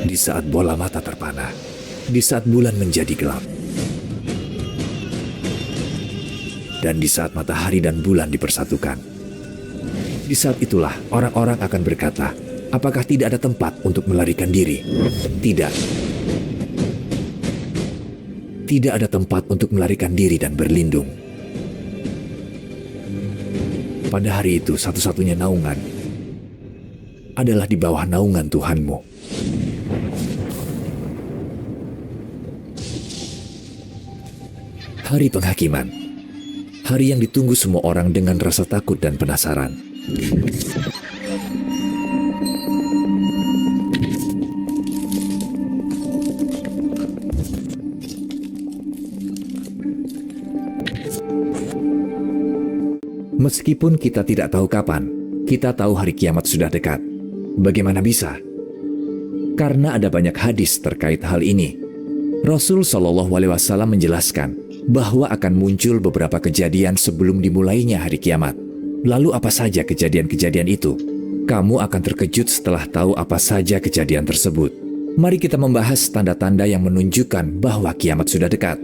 Di saat bola mata terpana, di saat bulan menjadi gelap, dan di saat matahari dan bulan dipersatukan. Di saat itulah orang-orang akan berkata, apakah tidak ada tempat untuk melarikan diri? Tidak. Tidak ada tempat untuk melarikan diri dan berlindung. Pada hari itu, satu-satunya naungan adalah di bawah naungan Tuhanmu. Hari penghakiman. Hari yang ditunggu semua orang dengan rasa takut dan penasaran. Meskipun kita tidak tahu kapan, kita tahu hari kiamat sudah dekat. Bagaimana bisa? Karena ada banyak hadis terkait hal ini. Rasul Shallallahu Alaihi Wasallam menjelaskan bahwa akan muncul beberapa kejadian sebelum dimulainya hari kiamat. Lalu apa saja kejadian-kejadian itu? Kamu akan terkejut setelah tahu apa saja kejadian tersebut. Mari kita membahas tanda-tanda yang menunjukkan bahwa kiamat sudah dekat.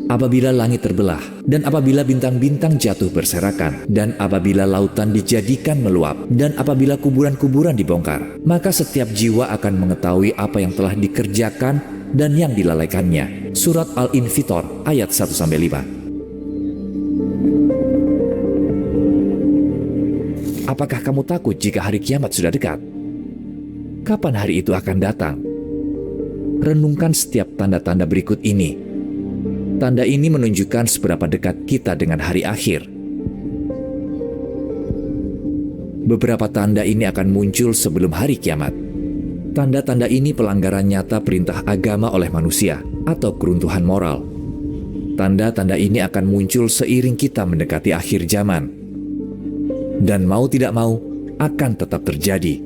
Apabila langit terbelah, dan apabila bintang-bintang jatuh berserakan, dan apabila lautan dijadikan meluap, dan apabila kuburan-kuburan dibongkar, maka setiap jiwa akan mengetahui apa yang telah dikerjakan dan yang dilalaikannya. Surat Al-Infitor ayat 1-5. Apakah kamu takut jika hari kiamat sudah dekat? Kapan hari itu akan datang? Renungkan setiap tanda-tanda berikut ini. Tanda ini menunjukkan seberapa dekat kita dengan hari akhir. Beberapa tanda ini akan muncul sebelum hari kiamat. Tanda-tanda ini pelanggaran nyata perintah agama oleh manusia atau keruntuhan moral. Tanda-tanda ini akan muncul seiring kita mendekati akhir zaman. Dan mau tidak mau, akan tetap terjadi.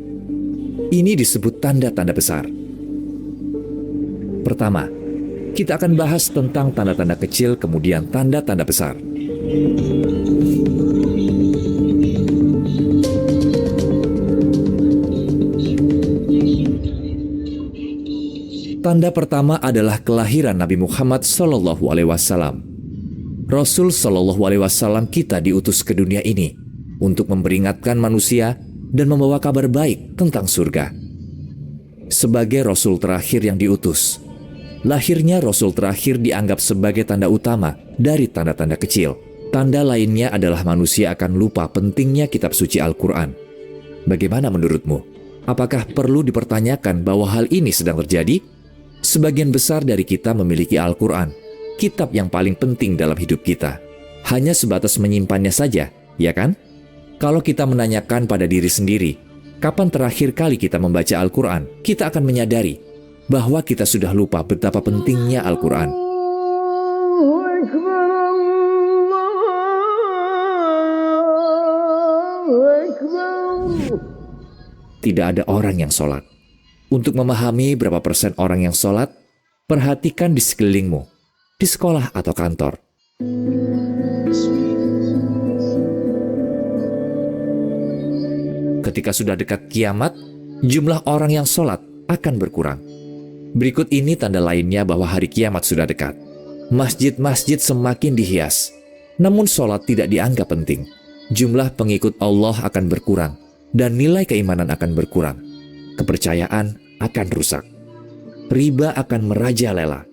Ini disebut tanda-tanda besar. Pertama, kita akan bahas tentang tanda-tanda kecil, kemudian tanda-tanda besar. Tanda pertama adalah kelahiran Nabi Muhammad SAW. Rasul SAW kita diutus ke dunia ini untuk memperingatkan manusia dan membawa kabar baik tentang surga. Sebagai Rasul terakhir yang diutus, lahirnya Rasul terakhir dianggap sebagai tanda utama dari tanda-tanda kecil. Tanda lainnya adalah manusia akan lupa pentingnya kitab suci Al-Quran. Bagaimana menurutmu? Apakah perlu dipertanyakan bahwa hal ini sedang terjadi? Sebagian besar dari kita memiliki Al-Quran, kitab yang paling penting dalam hidup kita. Hanya sebatas menyimpannya saja, ya kan? Kalau kita menanyakan pada diri sendiri, kapan terakhir kali kita membaca Al-Quran, kita akan menyadari bahwa kita sudah lupa betapa pentingnya Al-Quran. Tidak ada orang yang sholat. Untuk memahami berapa persen orang yang sholat, perhatikan di sekelilingmu, di sekolah atau kantor. Ketika sudah dekat kiamat, jumlah orang yang sholat akan berkurang. Berikut ini tanda lainnya bahwa hari kiamat sudah dekat. Masjid-masjid semakin dihias, namun sholat tidak dianggap penting. Jumlah pengikut Allah akan berkurang, dan nilai keimanan akan berkurang. Kepercayaan akan rusak. Riba akan merajalela.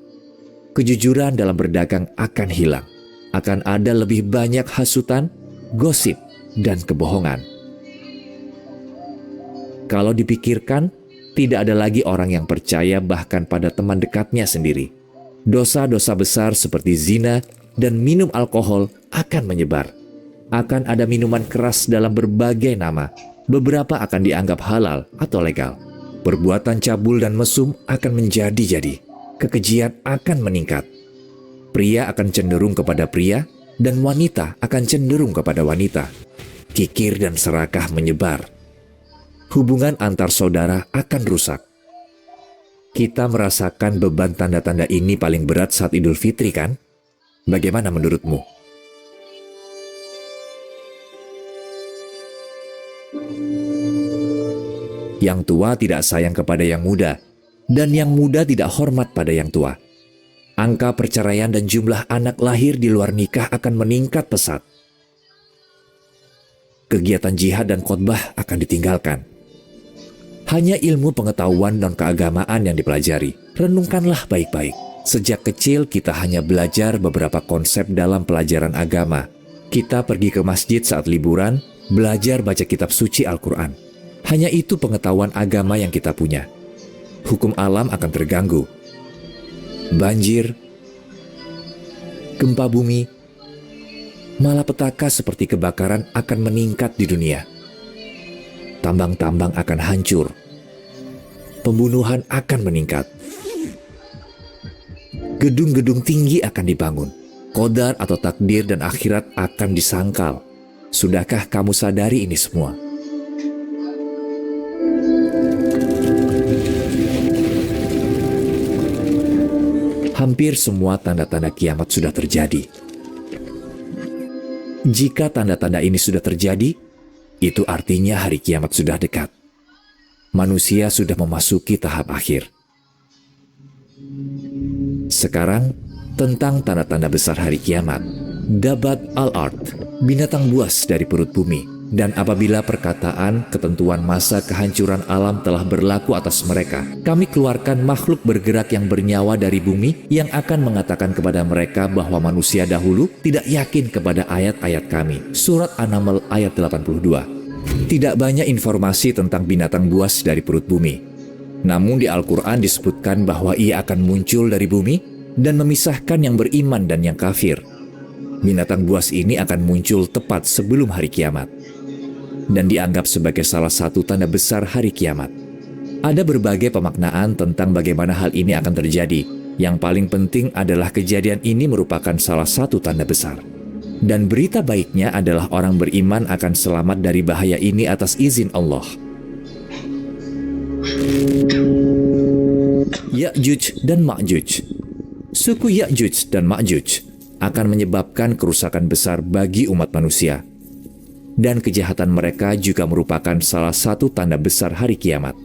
Kejujuran dalam berdagang akan hilang. Akan ada lebih banyak hasutan, gosip, dan kebohongan. Kalau dipikirkan, tidak ada lagi orang yang percaya bahkan pada teman dekatnya sendiri. Dosa-dosa besar seperti zina dan minum alkohol akan menyebar. Akan ada minuman keras dalam berbagai nama. Beberapa akan dianggap halal atau legal. Perbuatan cabul dan mesum akan menjadi-jadi. Kekejian akan meningkat. Pria akan cenderung kepada pria, dan wanita akan cenderung kepada wanita. Kikir dan serakah menyebar. Hubungan antar saudara akan rusak. Kita merasakan beban tanda-tanda ini paling berat saat Idul Fitri, kan? Bagaimana menurutmu? Yang tua tidak sayang kepada yang muda, dan yang muda tidak hormat pada yang tua. Angka perceraian dan jumlah anak lahir di luar nikah akan meningkat pesat. Kegiatan jihad dan khotbah akan ditinggalkan. Hanya ilmu pengetahuan dan keagamaan yang dipelajari. Renungkanlah baik-baik. Sejak kecil kita hanya belajar beberapa konsep dalam pelajaran agama. Kita pergi ke masjid saat liburan, belajar baca kitab suci Al-Quran. Hanya itu pengetahuan agama yang kita punya. Hukum alam akan terganggu. Banjir, gempa bumi, malapetaka seperti kebakaran akan meningkat di dunia. Tambang-tambang akan hancur. Pembunuhan akan meningkat. Gedung-gedung tinggi akan dibangun. Qadar atau takdir dan akhirat akan disangkal. Sudahkah kamu sadari ini semua? Hampir semua tanda-tanda kiamat sudah terjadi. Jika tanda-tanda ini sudah terjadi, itu artinya hari kiamat sudah dekat. Manusia sudah memasuki tahap akhir. Sekarang, tentang tanda-tanda besar hari kiamat. Dabat al-ard, binatang buas dari perut bumi. Dan apabila perkataan ketentuan masa kehancuran alam telah berlaku atas mereka, kami keluarkan makhluk bergerak yang bernyawa dari bumi yang akan mengatakan kepada mereka bahwa manusia dahulu tidak yakin kepada ayat-ayat kami. Surat An-Naml ayat 82. Tidak banyak informasi tentang binatang buas dari perut bumi. Namun di Al-Quran disebutkan bahwa ia akan muncul dari bumi dan memisahkan yang beriman dan yang kafir. Binatang buas ini akan muncul tepat sebelum hari kiamat dan dianggap sebagai salah satu tanda besar hari kiamat. Ada berbagai pemaknaan tentang bagaimana hal ini akan terjadi. Yang paling penting adalah kejadian ini merupakan salah satu tanda besar. Dan berita baiknya adalah orang beriman akan selamat dari bahaya ini atas izin Allah. Ya'juj dan Ma'juj. Suku Ya'juj dan Ma'juj akan menyebabkan kerusakan besar bagi umat manusia. Dan kejahatan mereka juga merupakan salah satu tanda besar hari kiamat.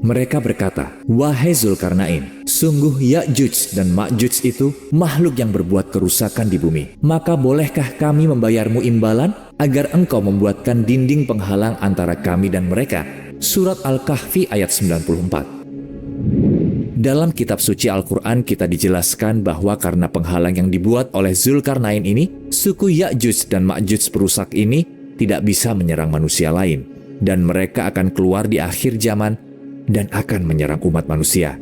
Mereka berkata, "Wahai Zulkarnain, sungguh Ya'juj dan Ma'juj itu makhluk yang berbuat kerusakan di bumi. Maka bolehkah kami membayarmu imbalan agar engkau membuatkan dinding penghalang antara kami dan mereka?" Surat Al-Kahfi ayat 94. Dalam kitab suci Al-Quran kita dijelaskan bahwa karena penghalang yang dibuat oleh Zulkarnain ini, suku Ya'juj dan Ma'juj perusak ini tidak bisa menyerang manusia lain. Dan mereka akan keluar di akhir zaman dan akan menyerang umat manusia.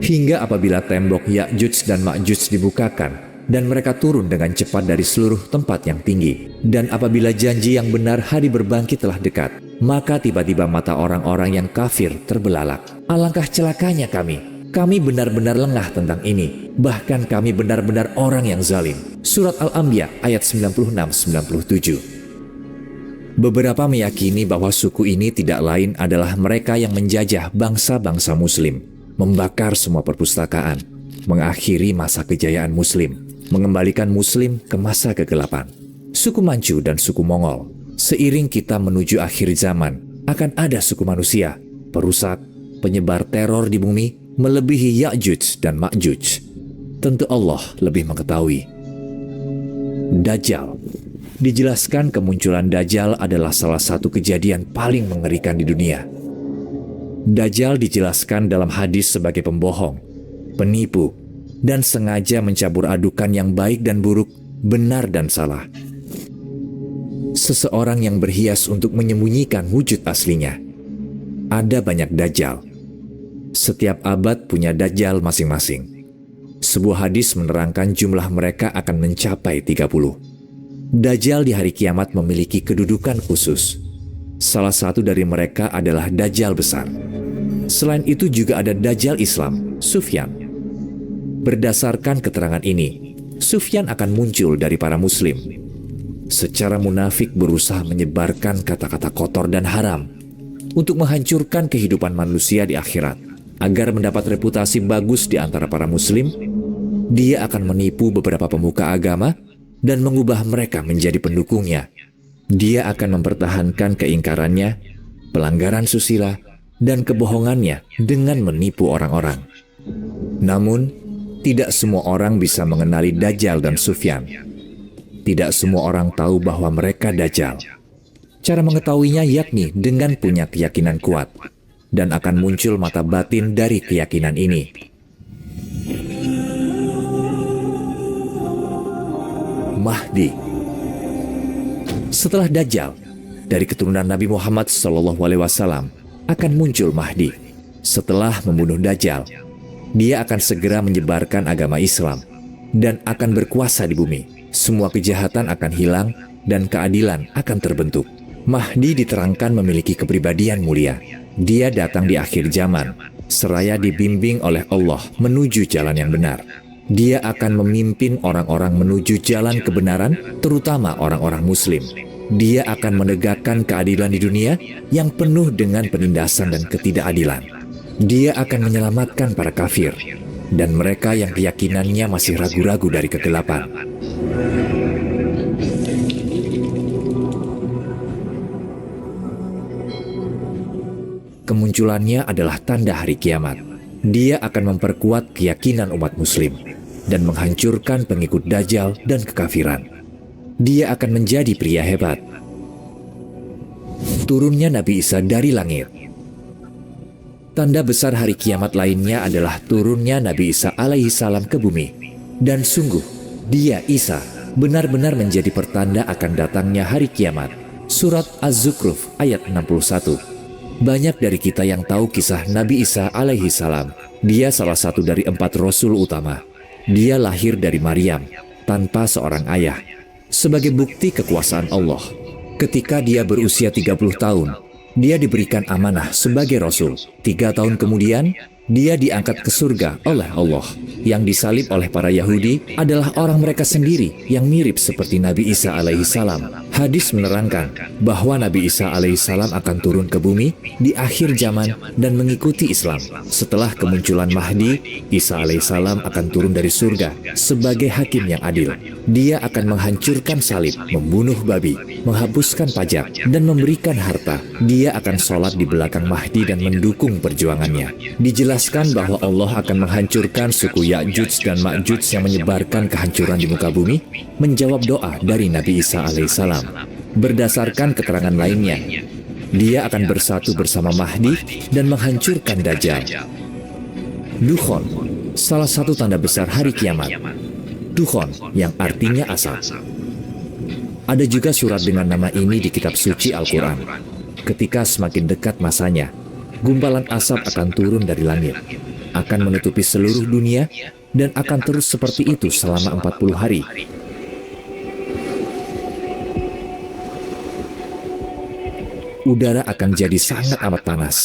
Hingga apabila tembok Ya'juj dan Ma'juj dibukakan dan mereka turun dengan cepat dari seluruh tempat yang tinggi. Dan apabila janji yang benar hari berbangkit telah dekat, maka tiba-tiba mata orang-orang yang kafir terbelalak. Alangkah celakanya kami benar-benar lengah tentang ini. Bahkan kami benar-benar orang yang zalim. Surat Al-Anbiya ayat 96-97. Beberapa meyakini bahwa suku ini tidak lain adalah mereka yang menjajah bangsa-bangsa muslim, membakar semua perpustakaan, mengakhiri masa kejayaan muslim, mengembalikan muslim ke masa kegelapan. Suku Manchu dan suku Mongol. Seiring kita menuju akhir zaman, akan ada suku manusia, perusak, penyebar teror di bumi, melebihi Ya'juj dan Ma'juj. Tentu Allah lebih mengetahui. Dajjal. Dijelaskan kemunculan Dajjal adalah salah satu kejadian paling mengerikan di dunia. Dajjal dijelaskan dalam hadis sebagai pembohong, penipu, dan sengaja mencabur adukan yang baik dan buruk, benar dan salah. Seseorang yang berhias untuk menyembunyikan wujud aslinya. Ada banyak Dajjal. Setiap abad punya Dajjal masing-masing. Sebuah hadis menerangkan jumlah mereka akan mencapai 30. Dajjal di hari kiamat memiliki kedudukan khusus. Salah satu dari mereka adalah Dajjal besar. Selain itu juga ada Dajjal Islam, Sufyan. Berdasarkan keterangan ini, Sufyan akan muncul dari para muslim. Secara munafik berusaha menyebarkan kata-kata kotor dan haram untuk menghancurkan kehidupan manusia di akhirat. Agar mendapat reputasi bagus di antara para muslim, dia akan menipu beberapa pemuka agama dan mengubah mereka menjadi pendukungnya. Dia akan mempertahankan keingkarannya, pelanggaran susila, dan kebohongannya dengan menipu orang-orang. Namun, tidak semua orang bisa mengenali Dajjal dan Sufyan. Tidak semua orang tahu bahwa mereka Dajjal. Cara mengetahuinya yakni dengan punya keyakinan kuat, dan akan muncul mata batin dari keyakinan ini. Mahdi. Setelah Dajjal, dari keturunan Nabi Muhammad SAW akan muncul Mahdi. Setelah membunuh Dajjal, dia akan segera menyebarkan agama Islam dan akan berkuasa di bumi. Semua kejahatan akan hilang dan keadilan akan terbentuk. Mahdi diterangkan memiliki kepribadian mulia. Dia datang di akhir zaman, seraya dibimbing oleh Allah menuju jalan yang benar. Dia akan memimpin orang-orang menuju jalan kebenaran, terutama orang-orang Muslim. Dia akan menegakkan keadilan di dunia yang penuh dengan penindasan dan ketidakadilan. Dia akan menyelamatkan para kafir dan mereka yang keyakinannya masih ragu-ragu dari kegelapan. Kemunculannya adalah tanda hari kiamat. Dia akan memperkuat keyakinan umat Muslim dan menghancurkan pengikut Dajjal dan kekafiran. Dia akan menjadi pria hebat. Turunnya Nabi Isa dari langit. Tanda besar hari kiamat lainnya adalah turunnya Nabi Isa alaihi salam ke bumi. Dan sungguh, dia Isa benar-benar menjadi pertanda akan datangnya hari kiamat. Surat Az-Zukhruf ayat 61. Banyak dari kita yang tahu kisah Nabi Isa alaihi salam. Dia salah satu dari 4 rasul utama. Dia lahir dari Maryam tanpa seorang ayah. Sebagai bukti kekuasaan Allah, ketika dia berusia 30 tahun, dia diberikan amanah sebagai rasul. 3 tahun kemudian, dia diangkat ke surga oleh Allah. Yang disalib oleh para Yahudi adalah orang mereka sendiri yang mirip seperti Nabi Isa alaihi salam. Hadis menerangkan bahwa Nabi Isa alaihi salam akan turun ke bumi di akhir zaman dan mengikuti Islam. Setelah kemunculan Mahdi, Isa alaihi salam akan turun dari surga sebagai hakim yang adil. Dia akan menghancurkan salib, membunuh babi, menghapuskan pajak, dan memberikan harta. Dia akan sholat di belakang Mahdi dan mendukung perjuangannya. Dijelaskan bahwa Allah akan menghancurkan suku Ya'juj dan Ma'juj yang menyebarkan kehancuran di muka bumi, menjawab doa dari Nabi Isa alaihissalam. Berdasarkan keterangan lainnya, dia akan bersatu bersama Mahdi dan menghancurkan Dajjal. Dukhon, salah satu tanda besar hari kiamat. Dukhon yang artinya asap. Ada juga surat dengan nama ini di kitab suci Al-Quran. Ketika semakin dekat masanya, gumpalan asap akan turun dari langit, akan menutupi seluruh dunia, dan akan terus seperti itu selama 40 hari. Udara akan jadi sangat amat panas.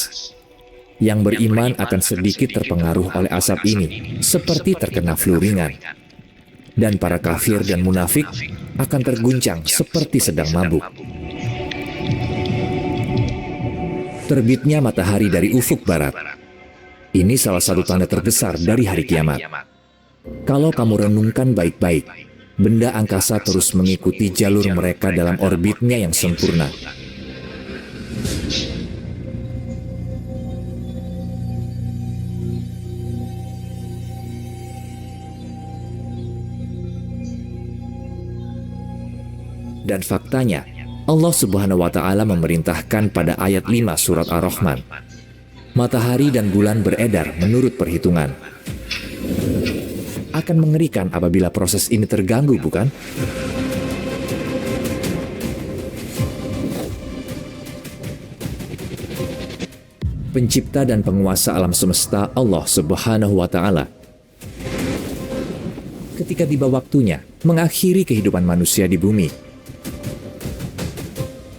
Yang beriman akan sedikit terpengaruh oleh asap ini, seperti terkena flu ringan. Dan para kafir dan munafik akan terguncang seperti sedang mabuk. Terbitnya matahari dari ufuk barat. Ini salah satu tanda terbesar dari hari kiamat. Kalau kamu renungkan baik-baik, benda angkasa terus mengikuti jalur mereka dalam orbitnya yang sempurna. Dan faktanya, Allah Subhanahu wa Ta'ala memerintahkan pada ayat 5 surat Ar-Rahman, matahari dan bulan beredar menurut perhitungan. Akan mengerikan apabila proses ini terganggu, bukan? Pencipta dan penguasa alam semesta Allah Subhanahu wa Ta'ala, ketika tiba waktunya mengakhiri kehidupan manusia di bumi,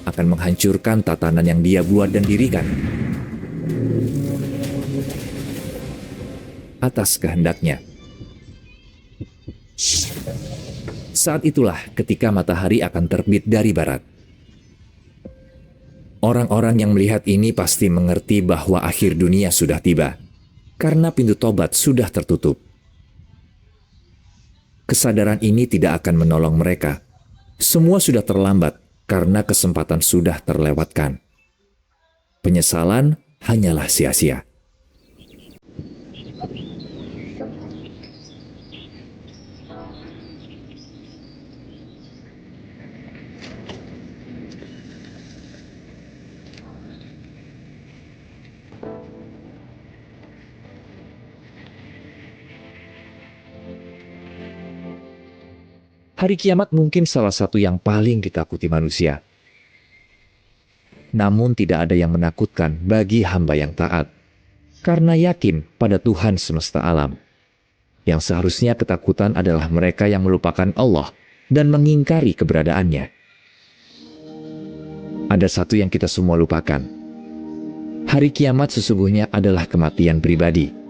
akan menghancurkan tatanan yang dia buat dan dirikan atas kehendaknya. Saat itulah ketika matahari akan terbit dari barat. Orang-orang yang melihat ini pasti mengerti bahwa akhir dunia sudah tiba, karena pintu tobat sudah tertutup. Kesadaran ini tidak akan menolong mereka. Semua sudah terlambat. karena kesempatan sudah terlewatkan. Penyesalan hanyalah sia-sia. Hari kiamat mungkin salah satu yang paling ditakuti manusia. Namun tidak ada yang menakutkan bagi hamba yang taat, karena yakin pada Tuhan semesta alam. Yang seharusnya ketakutan adalah mereka yang melupakan Allah dan mengingkari keberadaannya. Ada satu yang kita semua lupakan. Hari kiamat sesungguhnya adalah kematian pribadi.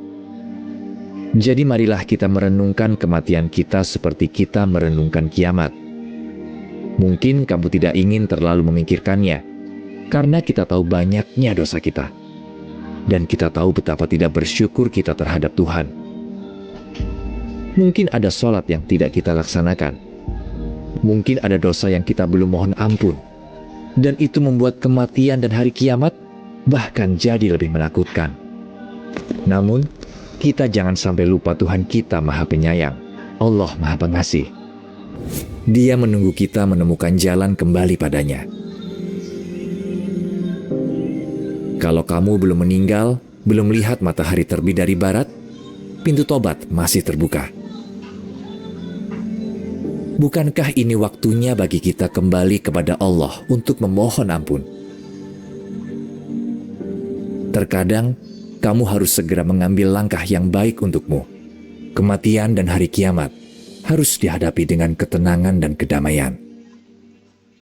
Jadi marilah kita merenungkan kematian kita seperti kita merenungkan kiamat. Mungkin kamu tidak ingin terlalu memikirkannya, karena kita tahu banyaknya dosa kita. Dan kita tahu betapa tidak bersyukur kita terhadap Tuhan. Mungkin ada sholat yang tidak kita laksanakan. Mungkin ada dosa yang kita belum mohon ampun. Dan itu membuat kematian dan hari kiamat bahkan jadi lebih menakutkan. Namun, kita jangan sampai lupa Tuhan kita Maha Penyayang. Allah Maha Pengasih. Dia menunggu kita menemukan jalan kembali padanya. Kalau kamu belum meninggal, belum lihat matahari terbit dari barat, pintu tobat masih terbuka. Bukankah ini waktunya bagi kita kembali kepada Allah untuk memohon ampun? Terkadang, kamu harus segera mengambil langkah yang baik untukmu. Kematian dan hari kiamat harus dihadapi dengan ketenangan dan kedamaian.